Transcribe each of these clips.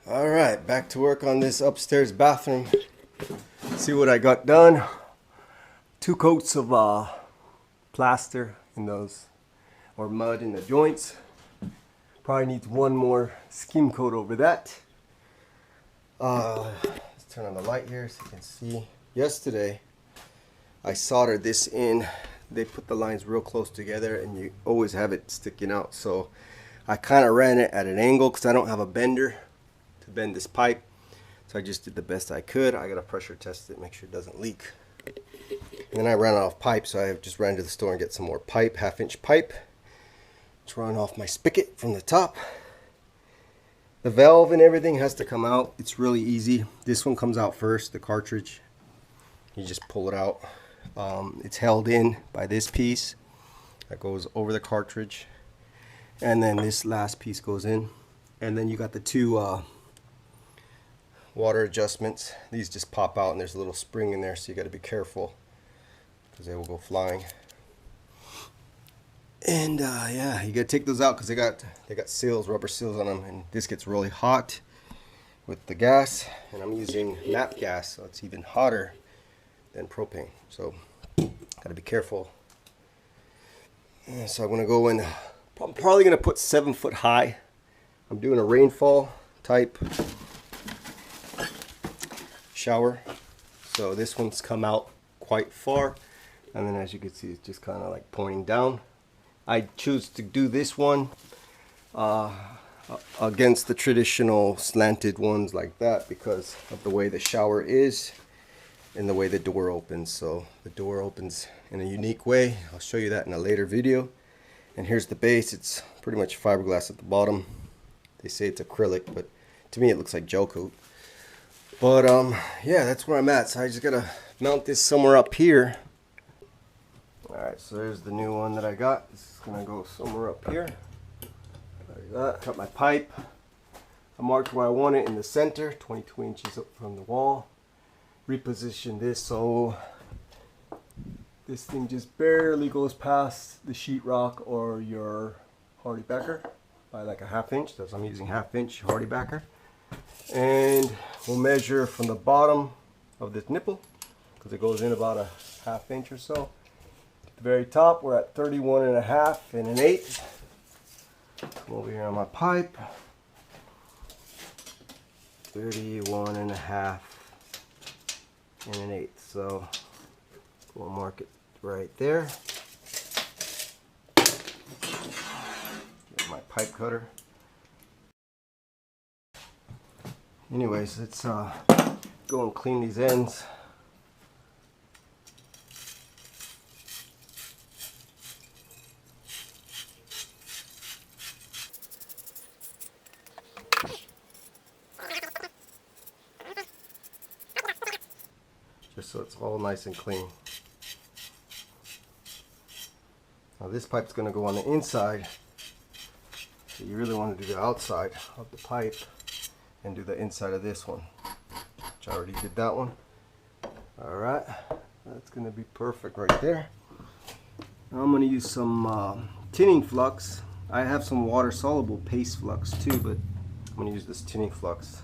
All right, back to work on this upstairs bathroom. See what I got done. 2 coats of plaster in those, or mud in the joints. Probably needs 1 more skim coat over that. Let's turn on the light here so you can see. Yesterday, I soldered this in. They put the lines real close together and you always have it sticking out. So I kind of ran it at an angle because I don't have a bender to bend this pipe. So I just did the best I could. I got to pressure test it, make sure it doesn't leak. And then I ran out of pipe, so I just ran to the store and get some more pipe, 1/2-inch pipe. Just run off my spigot from the top. The valve and everything has to come out. It's really easy. This one comes out first, the cartridge. You just pull it out. It's held in by this piece that goes over the cartridge. And then this last piece goes in. And then you got the 2 water adjustments. These just pop out and there's a little spring in there, so you got to be careful because they will go flying. And yeah, you gotta take those out because they got seals, rubber seals on them, and this gets really hot with the gas. And I'm using MAP gas, so it's even hotter than propane. So gotta be careful. And so I'm gonna go in. I'm probably gonna put 7 foot high. I'm doing a rainfall type shower, so this one's come out quite far, and then as you can see, it's just kind of like pointing down. I choose to do this one against the traditional slanted ones like that because of the way the shower is and the way the door opens. So the door opens in a unique way. I'll show you that in a later video. And here's the base. It's pretty much fiberglass at the bottom. They say it's acrylic, but to me it looks like gel coat. But yeah, that's where I'm at. So I just gotta mount this somewhere up here. Alright, so there's the new one that I got. This is gonna go somewhere up here. Like that. Got my pipe. I marked where I want it in the center, 22 inches up from the wall. Reposition this so this thing just barely goes past the sheetrock or your hardy backer by like a 1/2 inch. So I'm using 1/2 inch hardy backer. And we'll measure from the bottom of this nipple because it goes in about a 1/2 inch or so. At the very top, we're at 31.5 1/8. Come over here on my pipe. 31.5 1/8. So we'll mark it right there. Get my pipe cutter. Anyways, let's go and clean these ends. Just so it's all nice and clean. Now this pipe's going to go on the inside, so you really want to do the outside of the pipe and do the inside of this one, which I already did that one. Alright, that's going to be perfect right there. Now I'm going to use some tinning flux. I have some water soluble paste flux too, but I'm going to use this tinning flux.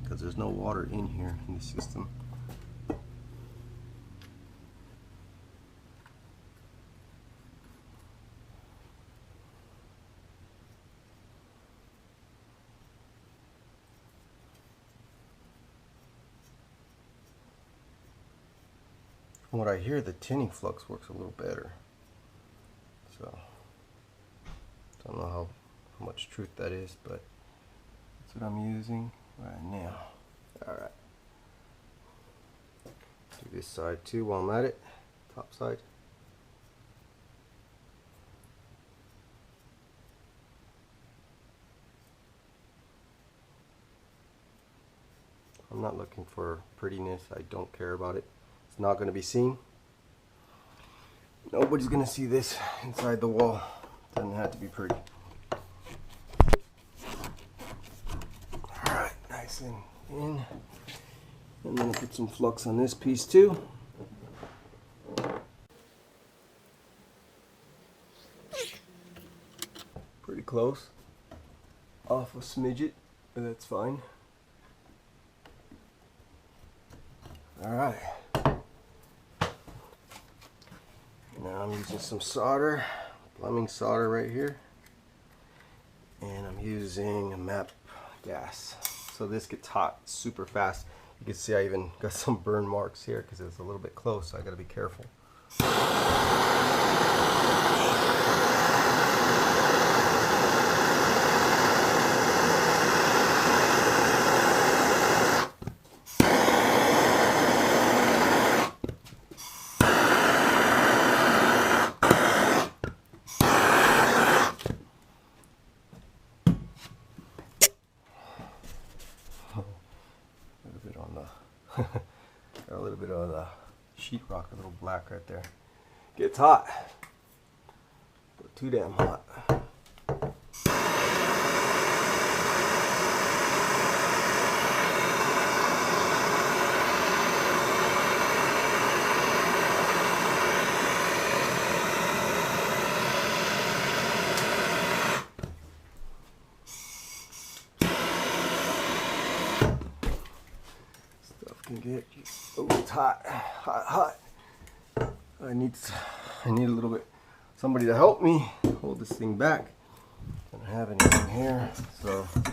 Because there's no water in here in the system. From what I hear, the tinning flux works a little better. So, don't know how much truth that is, but that's what I'm using right now. Alright. Do this side too while I'm at it. Top side. I'm not looking for prettiness. I don't care about it. It's not going to be seen. Nobody's going to see this inside the wall. Doesn't have to be pretty. Alright, nice and in. And then put some flux on this piece too. pretty close. Off a smidget, but that's fine. Alright. Now I'm using some solder, plumbing solder right here. And I'm using a MAP gas. So this gets hot super fast. You can see I even got some burn marks here because it's a little bit close, so I gotta be careful. Got a little bit of the sheetrock, a little black right there. Gets hot, but too damn hot. Can get, oh, it's hot, hot. I need a little bit, somebody to help me hold this thing back. I don't have anything here, so I'm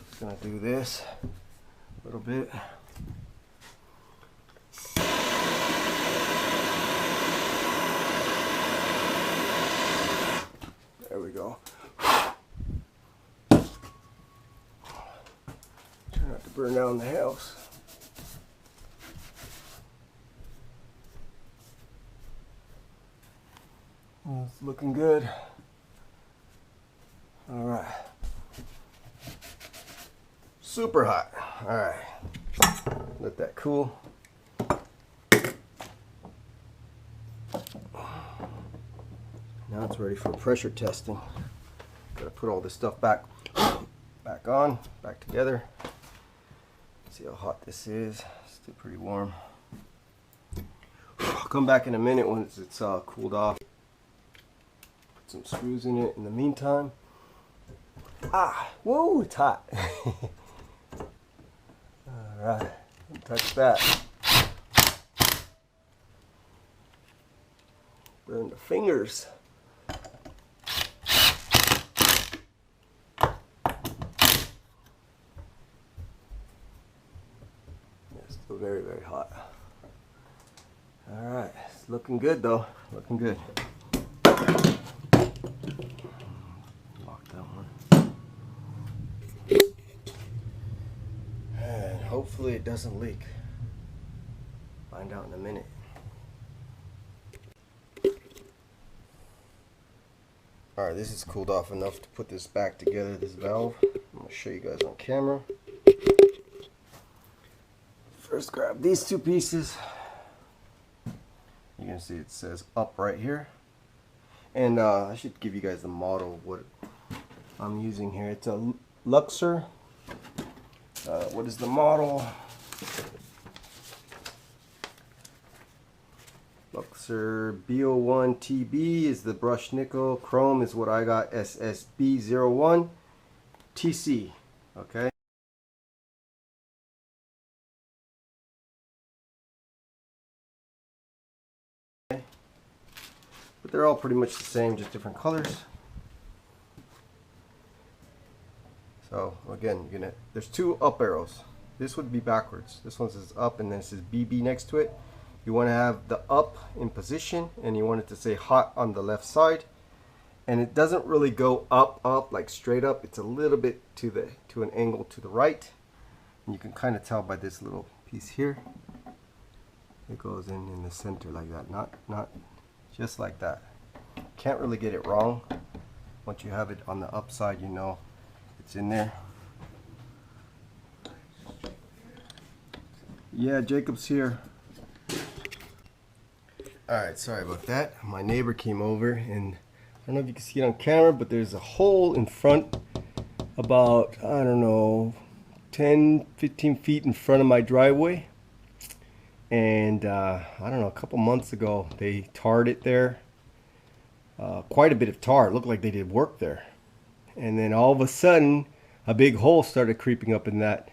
just gonna do this a little bit. There we go. Try not to burn down the house. It's looking good. All right. Super hot. All right. Let that cool. Now it's ready for pressure testing. Gotta put all this stuff back on, back together. See how hot this is. Still pretty warm. I'll come back in a minute once it's cooled off. Some screws in it in the meantime. Whoa, it's hot. Alright, don't touch that. Burn the fingers. Yeah, still very, very hot. Alright, it's looking good though. Looking good. Hopefully it doesn't leak. Find out in a minute. Alright, this is cooled off enough to put this back together, this valve. I'm going to show you guys on camera. First grab these two pieces. You can see it says up right here. And I should give you guys the model of what I'm using here. It's a Luxier. What is the model? Luxier B01-TC is the brushed nickel. Chrome is what I got. SS-B01-TC. Okay. But they're all pretty much the same, just different colors. So again, there's two up arrows. This would be backwards. This one says up and then it says BB next to it. You want to have the up in position and you want it to say hot on the left side. And it doesn't really go up like straight up. It's a little bit to an angle to the right. And you can kind of tell by this little piece here. It goes in the center like that, not just like that. Can't really get it wrong. Once you have it on the upside, you know it's in there. Yeah, Jacob's here. Alright, sorry about that. My neighbor came over and I don't know if you can see it on camera, but there's a hole in front about, I don't know, 10-15 feet in front of my driveway. And I don't know, a couple months ago they tarred it there. Quite a bit of tar. It looked like they did work there. and then all of a sudden a big hole started creeping up in that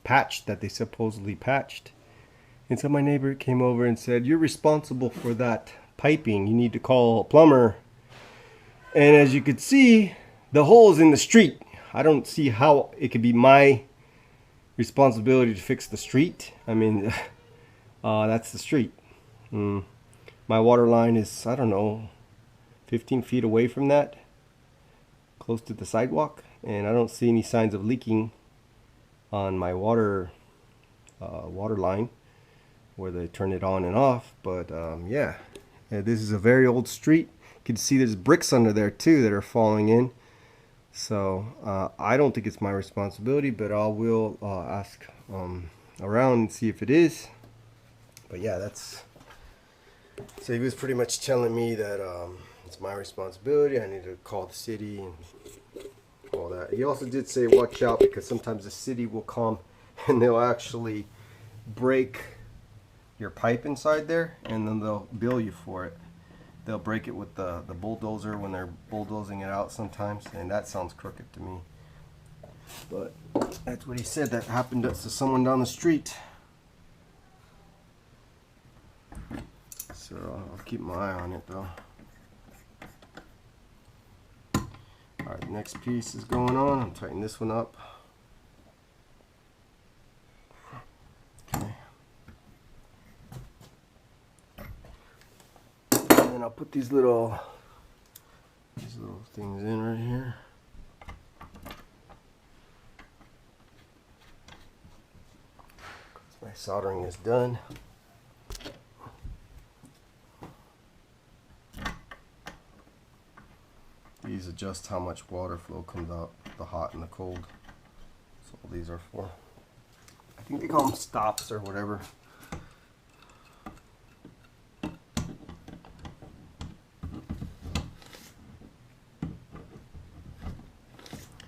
patch that they supposedly patched. And so my neighbor came over and said, "You're responsible for that piping. You need to call a plumber." And as you could see, the hole is in the street. I don't see how it could be my responsibility to fix the street. I mean, that's the street. My water line is, I don't know, 15 feet away from that, close to the sidewalk, and I don't see any signs of leaking on my water line where they turn it on and off. But yeah, this is a very old street. You can see there's bricks under there too that are falling in. So I don't think it's my responsibility, but I will ask around and see if it is. But yeah, so he was pretty much telling me that it's my responsibility. I need to call the city and all that. He also did say watch out, because sometimes the city will come and they'll actually break your pipe inside there, and then they'll bill you for it. They'll break it with the bulldozer when they're bulldozing it out sometimes, and that sounds crooked to me. But that's what he said that happened to someone down the street. So I'll keep my eye on it though. Alright, the next piece is going on. I'm tightening this one up. Okay. And then I'll put these little things in right here. My soldering is done. These adjust how much water flow comes out, the hot and the cold. That's all these are for. I think they call them stops or whatever.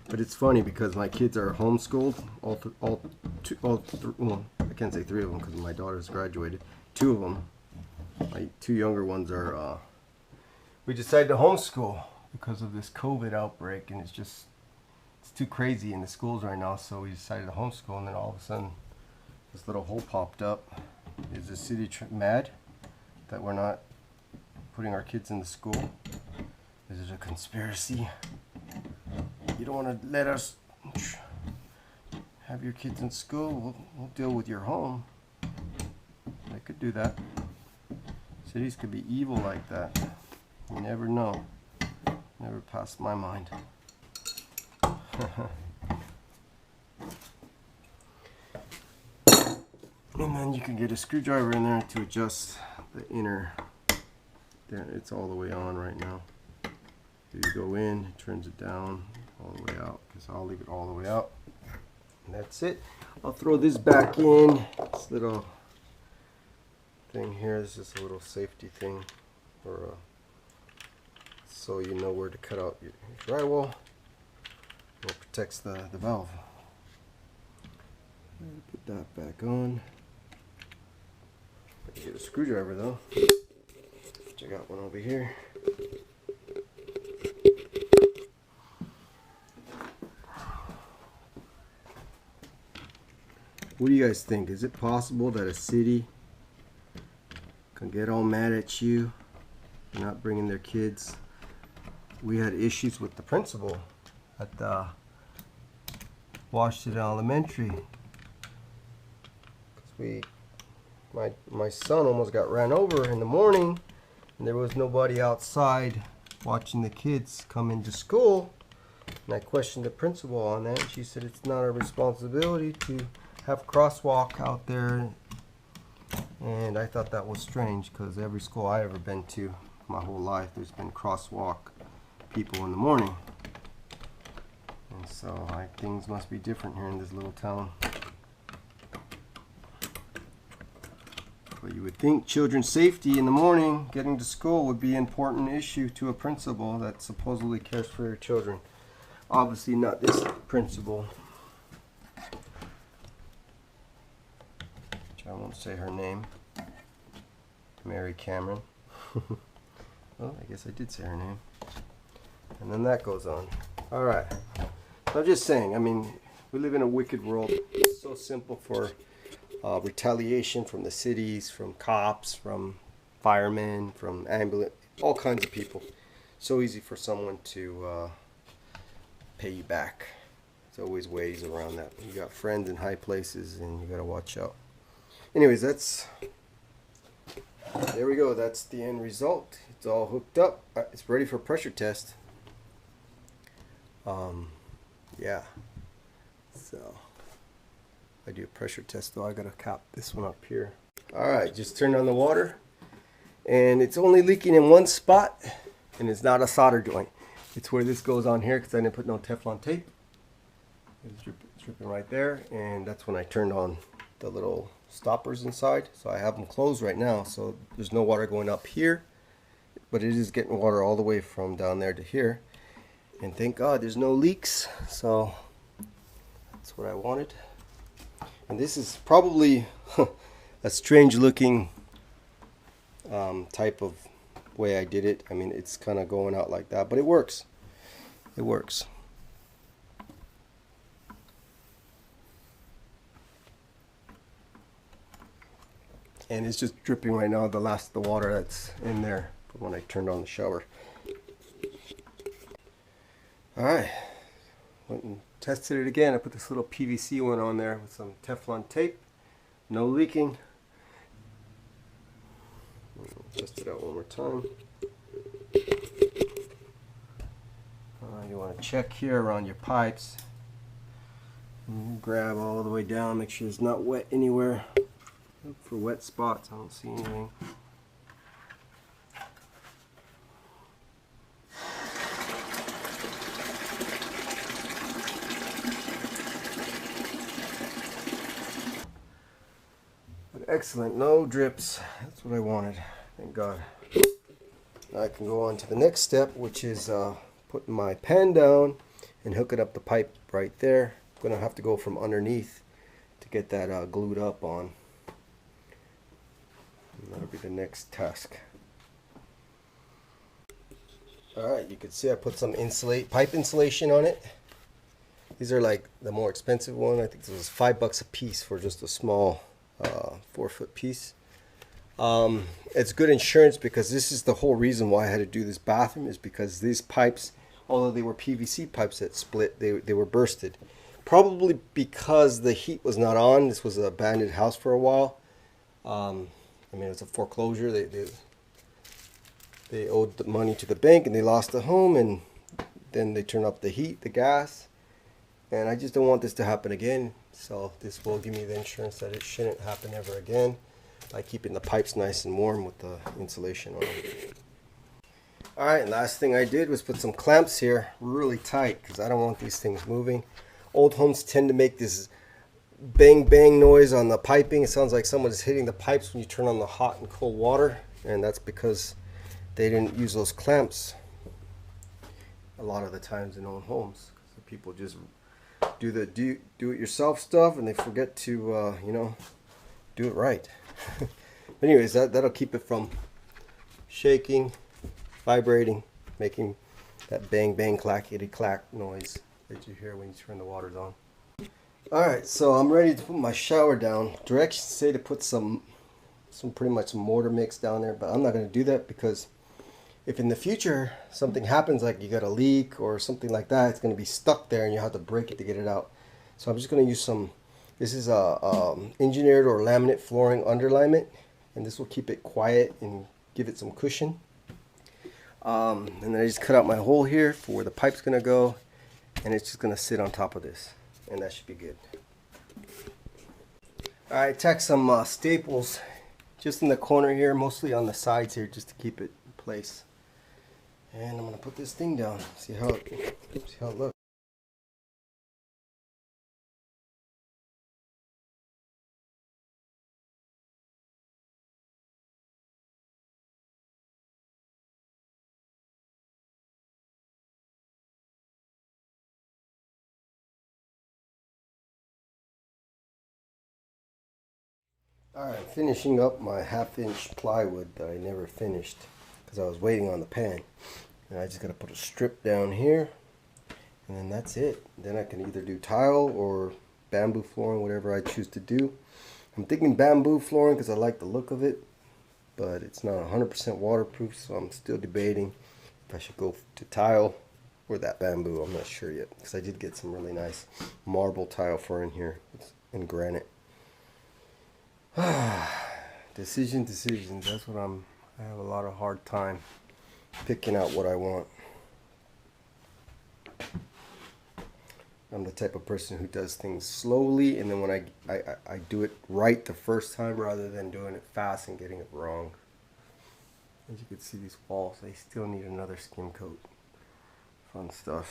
But it's funny because my kids are homeschooled. Well, I can't say 3 of them because my daughter's graduated. 2 of them. My 2 younger ones are. We decided to homeschool because of this COVID outbreak, and it's too crazy in the schools right now. So we decided to homeschool, and then all of a sudden, this little hole popped up. Is the city mad that we're not putting our kids in the school? Is it a conspiracy? You don't want to let us have your kids in school, we'll deal with your home. They could do that. Cities could be evil like that. You never know. Never passed my mind. And then you can get a screwdriver in there to adjust the inner. There, it's all the way on right now. Here you go in, it turns it down all the way out, because I'll leave it all the way out. And that's it. I'll throw this back in. This little thing here is just a little safety thing, for so you know where to cut out your drywall. It protects the valve. Put that back on. Get a screwdriver though. I got one over here. What do you guys think? Is it possible that a city can get all mad at you for not bringing their kids? We had issues with the principal at Washington Elementary. My son almost got ran over in the morning, and there was nobody outside watching the kids come into school. And I questioned the principal on that, and she said it's not our responsibility to have crosswalk out there. And I thought that was strange, because every school I ever been to my whole life, there's been crosswalk people in the morning. And so things must be different here in this little town. But you would think children's safety in the morning, getting to school, would be an important issue to a principal that supposedly cares for your children. Obviously not this principal. I won't say her name. Mary Cameron. Well, I guess I did say her name. And then that goes on. All right. I'm just saying, I mean, we live in a wicked world. It's so simple for retaliation from the cities, from cops, from firemen, from ambulance, all kinds of people. So easy for someone to pay you back. There's always ways around that. You got friends in high places and you gotta watch out. Anyways, there we go. That's the end result. It's all hooked up. It's ready for pressure test. Yeah. So I do a pressure test though. I gotta cap this one up here. Alright, just turn on the water. And it's only leaking in one spot. And it's not a solder joint. It's where this goes on here because I didn't put no Teflon tape. It's dripping right there. And that's when I turned on the little stoppers inside. So I have them closed right now. So there's no water going up here. But it is getting water all the way from down there to here. And thank God there's no leaks. So that's what I wanted. And this is probably a strange looking type of way I did it. I mean, it's kind of going out like that, but it works. It works. And it's just dripping right now, the last of the water that's in there from when I turned on the shower. Alright, went and tested it again. I put this little PVC one on there with some Teflon tape. No leaking. Test it out one more time. You want to check here around your pipes. Grab all the way down, make sure it's not wet anywhere. Look for wet spots. I don't see anything. Excellent, no drips. That's what I wanted. Thank God. Now I can go on to the next step, which is putting my pan down and hooking up the pipe right there. I'm gonna have to go from underneath to get that glued up on. And that'll be the next task. Alright, you can see I put some pipe insulation on it. These are like the more expensive one. I think this was $5 a piece for just a small 4-foot piece. It's good insurance because this is the whole reason why I had to do this bathroom, is because these pipes, although they were PVC pipes that split, they were bursted. Probably because the heat was not on. This was an abandoned house for a while. I mean, it was a foreclosure. They owed the money to the bank and they lost the home, and then they turned up the heat, the gas. And I just don't want this to happen again. So this will give me the insurance that it shouldn't happen ever again by keeping the pipes nice and warm with the insulation on them. Alright, last thing I did was put some clamps here really tight because I don't want these things moving. Old homes tend to make this bang bang noise on the piping. It sounds like someone is hitting the pipes when you turn on the hot and cold water, and that's because they didn't use those clamps a lot of the times in old homes. So people just do the do-it-yourself stuff and they forget to you know, do it right. Anyways, that'll keep it from shaking, vibrating, making that bang bang clackety clack noise that you hear when you turn the waters on. Alright, so I'm ready to put my shower down. Directions say to put some pretty much some mortar mix down there, but I'm not going to do that because if in the future something happens, like you got a leak or something like that, it's going to be stuck there and you have to break it to get it out. So I'm just going to use some, this is a engineered or laminate flooring underlayment, and this will keep it quiet and give it some cushion. And then I just cut out my hole here for where the pipe's going to go, and it's just going to sit on top of this, and that should be good. Alright, tack some staples just in the corner here, mostly on the sides here, just to keep it in place. And I'm going to put this thing down, see how it looks. Alright, finishing up my 1/2-inch plywood that I never finished because I was waiting on the pan. And I just got to put a strip down here, And then that's it. Then I can either do tile or bamboo flooring, whatever I choose to do. I'm thinking bamboo flooring because I like the look of it, but it's not 100% waterproof, so I'm still debating if I should go to tile or that bamboo. I'm not sure yet because I did get some really nice marble tile for in here in granite. Decisions. That's what I have a lot of hard time picking out what I want. I'm the type of person who does things slowly, and then when I do it right the first time rather than doing it fast and getting it wrong. As you can see, these walls, they still need another skim coat. Fun stuff.